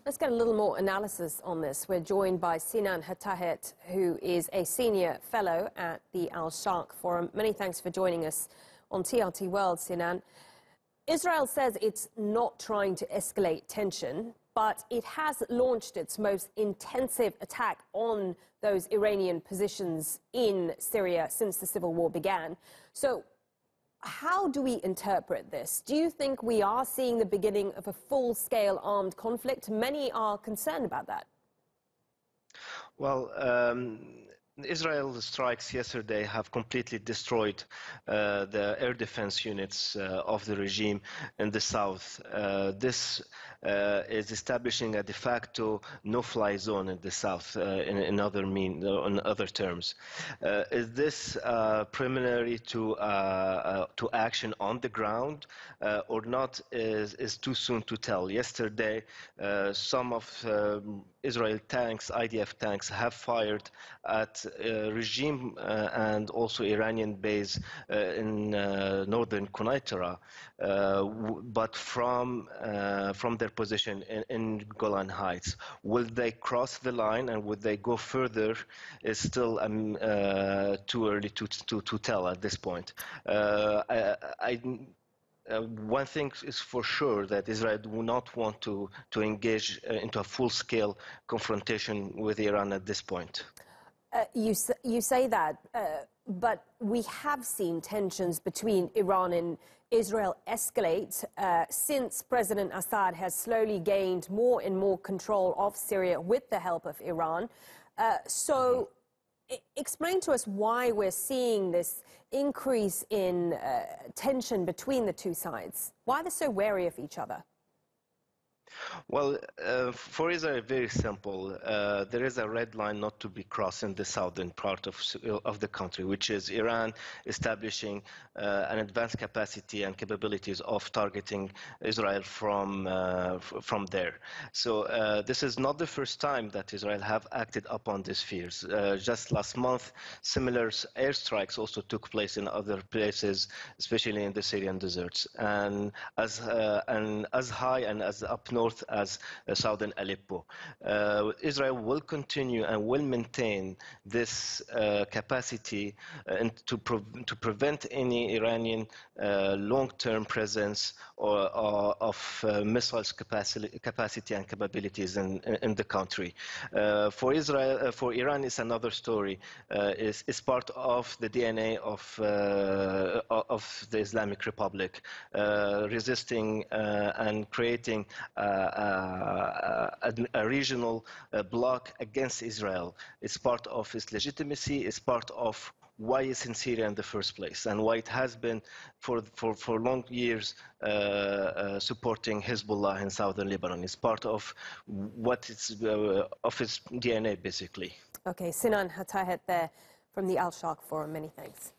Let's get a little more analysis on this. We're joined by Sinan Hatahet, who is a senior fellow at the Sharq Forum. Many thanks for joining us on TRT World, Sinan. Israel says it's not trying to escalate tension, but it has launched its most intensive attack on those Iranian positions in Syria since the civil war began. So how do we interpret this? Do you think we are seeing the beginning of a full-scale armed conflict? Many are concerned about that. Well, Israel's strikes yesterday have completely destroyed the air defense units of the regime in the south. This is establishing a de facto no-fly zone in the south, in other terms. Is this preliminary to action on the ground or not is too soon to tell. Yesterday, some of Israel tanks, IDF tanks, have fired at regime and also Iranian base in northern Quneitra, but from their position in Golan Heights. Will they cross the line and would they go further is still too early to tell at this point. One thing is for sure that Israel do not want to engage into a full-scale confrontation with Iran at this point. You say that, but we have seen tensions between Iran and Israel escalate since President Assad has slowly gained more and more control of Syria with the help of Iran. Explain to us why we're seeing this increase in tension between the two sides. Why they're so wary of each other? Well, for Israel, very simple. There is a red line not to be crossed in the southern part of the country, which is Iran establishing an advanced capacity and capabilities of targeting Israel from there. So this is not the first time that Israel have acted upon these fears. Just last month, similar airstrikes also took place in other places, especially in the Syrian deserts, and as high and as up north as southern Aleppo. Israel will continue and will maintain this capacity to prevent any Iranian long-term presence of missiles capacity and capabilities in the country. For Iran, it's another story. It's part of the DNA of the Islamic Republic, resisting and creating a regional bloc against Israel. It's part of its legitimacy. It's part of why it's in Syria in the first place and why it has been for long years supporting Hezbollah in southern Lebanon. It's part of what it's of its DNA, basically. Okay, Sinan Hatahet there from the Sharq Forum. Many thanks.